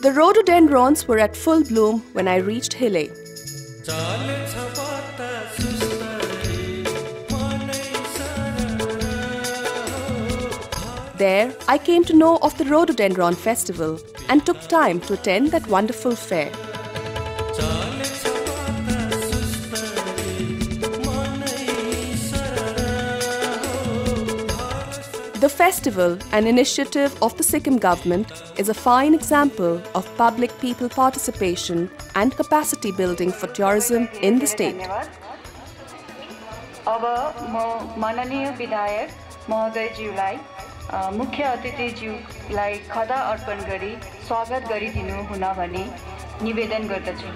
The rhododendrons were at full bloom when I reached Hile. There, I came to know of the Rhododendron Festival and took time to attend that wonderful fair. The festival, an initiative of the Sikkim government, is a fine example of public-people participation and capacity building for tourism in the state. अब म माननीय विधायक महोदयज्यूलाई मुख्य अतिथिज्यूलाई खदा अर्पण गरी स्वागत गरिदिनु हुन भनी निवेदन गर्दछु।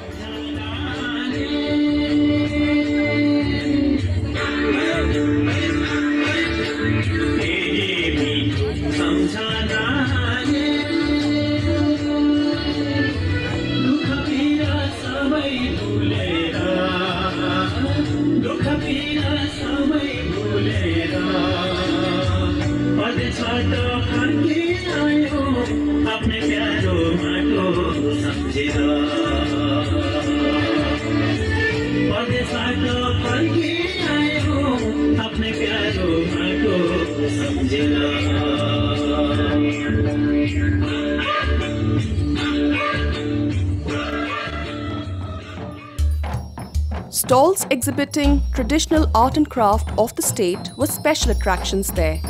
Stalls exhibiting traditional art and craft of the state were special attractions there.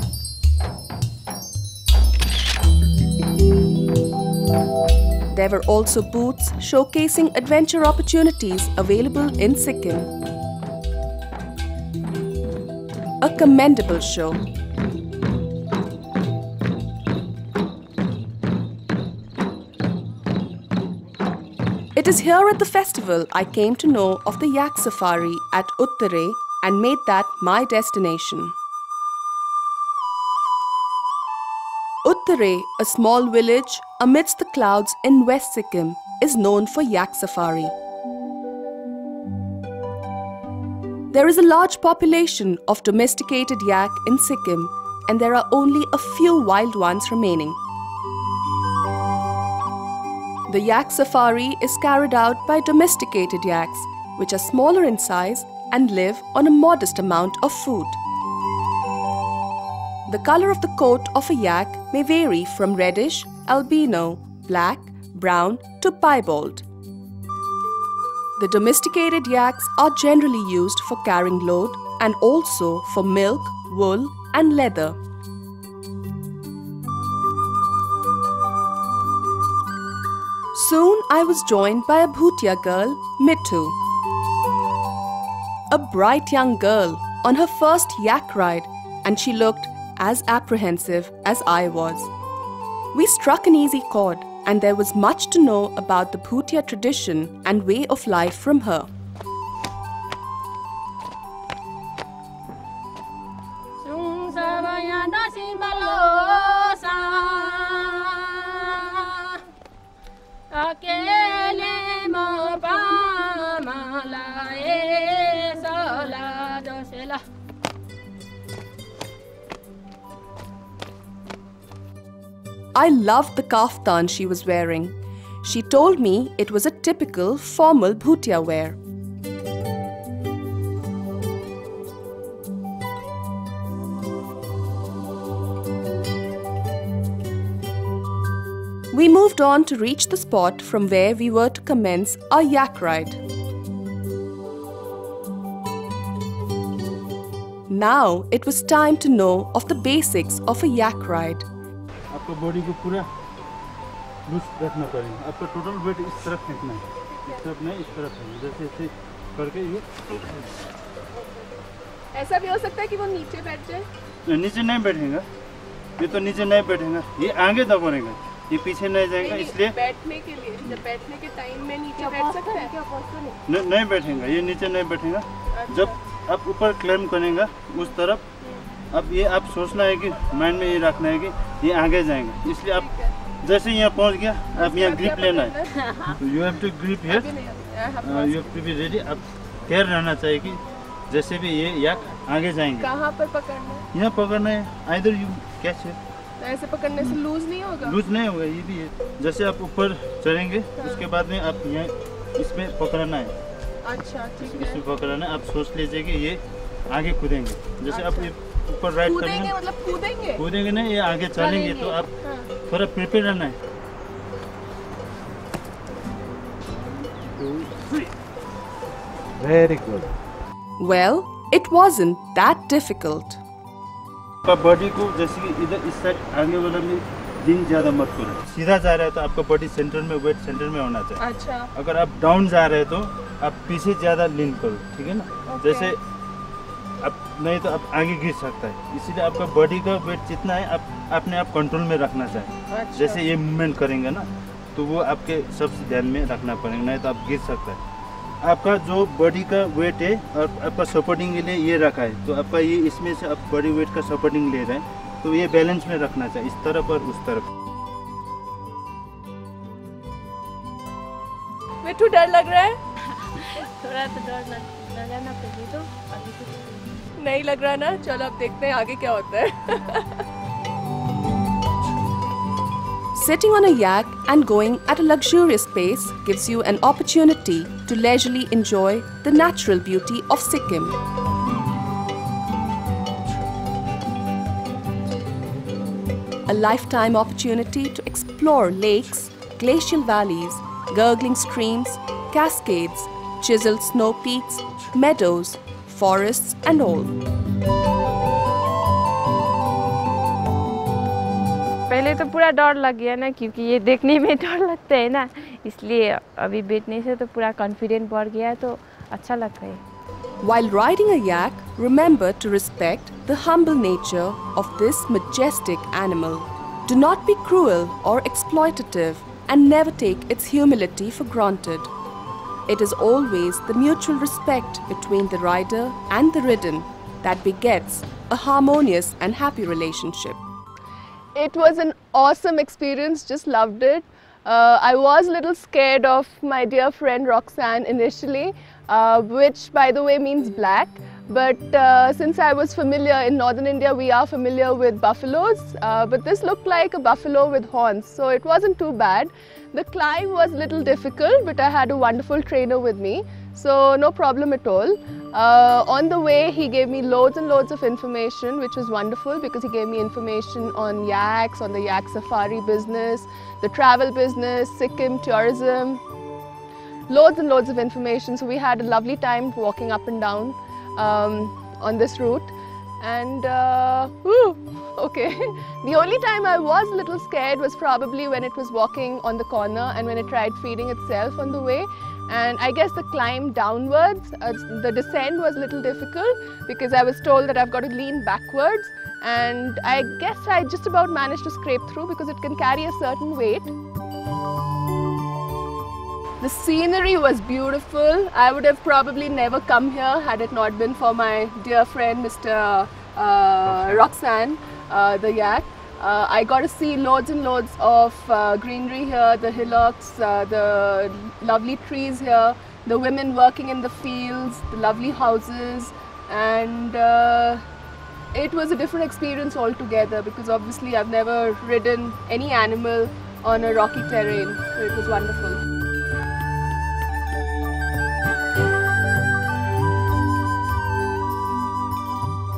There were also booths showcasing adventure opportunities available in Sikkim. A commendable show. It is here at the festival I came to know of the yak safari at Uttare and made that my destination. Uttare, a small village amidst the clouds in West Sikkim, is known for yak safari. There is a large population of domesticated yak in Sikkim, and there are only a few wild ones remaining. The yak safari is carried out by domesticated yaks, which are smaller in size and live on a modest amount of food. The color of the coat of a yak may vary from reddish, albino, black, brown to piebald. The domesticated yaks are generally used for carrying load and also for milk, wool and leather. Soon I was joined by a Bhutia girl, Mithu. A bright young girl on her first yak ride, and she looked as apprehensive as I was. We struck an easy chord, and there was much to know about the Bhutia tradition and way of life from her. I loved the kaftan she was wearing. She told me it was a typical formal Bhutia wear. We moved on to reach the spot from where we were to commence our yak ride. Now it was time to know of the basics of a yak ride. आपको body को पूरा loose रखना पड़ेगा। आपका total weight इस तरफ फेंकना है, इस तरफ नहीं, इस तरफ है। जैसे ऐसे करके ये ऐसा भी हो सकता है कि वो नीचे बैठ जाए। नीचे नहीं बैठेगा, ये तो नीचे नहीं बैठेगा, ये आगे दबेगा, ये पीछे नहीं जाएगा। इसलिए बैठने के लिए, जब बैठने के टाइम में नीचे बैठ सकता है क्या? नहीं बैठेगा, ये नीचे नहीं बैठेगा। जब आप ऊपर क्लाइम करेंगे उस तरफ, अब ये आप सोचना है कि माइंड में ये रखना है कि ये आगे जाएंगे। इसलिए आप जैसे यहाँ पहुँच गया, आप यहाँ ग्रिप लेना है। तो you have to grip here, you have to be ready. आप केयर रहना चाहिए कि जैसे भी ये याक आगे जाएंगे। कहाँ पर पकड़ना है? यहाँ पकड़ना है। आइदर यू कैच इट ऐसे पकड़ने से लूज नहीं होगा? लूज नहीं होगा, ये भी है। जैसे आप ऊपर चढ़ेंगे उसके बाद में आप यहाँ इसमें पकड़ना है। अच्छा ठीक है। इसमें पकड़ना है, आप सोच लीजिए कि ये आगे कूदेंगे। जैसे आप ऊपर राइट करेंगे, मतलब कूदेंगे? कूदेंगे नहीं, ये आगे चलेंगे, तो आप थोड़ा प्रिपेयर रहना है। Very good. Well, it wasn't that difficult. आपका बॉडी को जैसे कि इधर इस साइड आगे वाला में लीन ज़्यादा मत करो। सीधा जा रहा है तो आपका बॉडी सेंटर में, वेट सेंटर में होना चाहिए। अच्छा। अगर आप डाउन जा रहे हैं तो आप पीछे ज़्यादा लीन करो, ठीक है ना? जैसे आप नहीं तो आप आगे गिर सकता है, इसीलिए आपका बॉडी का वेट जितना है आप अपने आप कंट्रोल में रखना चाहिए। अच्छा। जैसे ये मूवमेंट करेंगे ना तो वो आपके सबसे ध्यान में रखना पड़ेगा, नहीं तो आप गिर सकता है। आपका जो बॉडी का वेट है और आपका सपोर्टिंग के लिए ये रखा है, तो आपका ये इसमें से आप बॉडी वेट का सपोर्टिंग ले रहे हैं, तो ये बैलेंस में रखना चाहिए, इस तरफ और उस तरफ। मिठू डर लग रहा है? थोड़ा तो डर लगाना पड़ेगा, तो अभी कुछ नहीं लग रहा ना? चलो अब देखते हैं आगे क्या होता है। Sitting on a yak and going at a luxurious pace gives you an opportunity to leisurely enjoy the natural beauty of Sikkim. A lifetime opportunity to explore lakes, glacial valleys, gurgling streams, cascades, chiseled snow peaks, meadows, forests and all. पहले तो पूरा डर लग गया ना, क्योंकि ये देखने में डर लगता है ना, इसलिए अभी बैठने से तो पूरा कॉन्फिडेंस बढ़ गया है, तो अच्छा लगता है। While riding a yak, remember to respect the humble nature of this majestic animal. Do not be cruel or exploitative and never take its humility for granted. It is always the mutual respect between the rider and the ridden that begets a harmonious and happy relationship. It was an awesome experience, just loved it. I was a little scared of my dear friend Roxanne initially, which by the way means black. But since I was familiar, in northern India we are familiar with buffaloes, but this looked like a buffalo with horns, so it wasn't too bad. The climb was a little difficult, but I had a wonderful trainer with me, so no problem at all. On the way he gave me loads and loads of information, which was wonderful because he gave me information on yaks, on the yak safari business, the travel business, Sikkim tourism, loads and loads of information. So we had a lovely time walking up and down on this route, and okay. The only time I was a little scared was probably when it was walking on the corner and when it tried feeding itself on the way. And I guess the climb downwards, the descent was a little difficult because I was told that I've got to lean backwards, and I guess I just about managed to scrape through because it can carry a certain weight. The scenery was beautiful. I would have probably never come here had it not been for my dear friend Mr. Roxanne, the yak. I got to see loads and loads of greenery here, the hillocks, the lovely trees here, the women working in the fields, the lovely houses, and it was a different experience altogether because obviously I've never ridden any animal on a rocky terrain, so it was wonderful.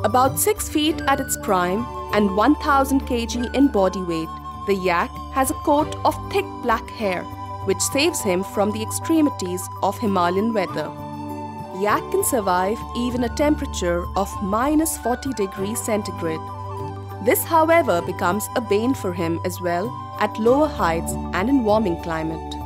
About 6 feet at its prime and 1000 kg in body weight, the yak has a coat of thick black hair, which saves him from the extremities of Himalayan weather. Yak can survive even a temperature of -40 degrees centigrade. This, however, becomes a bane for him as well at lower heights and in warming climate.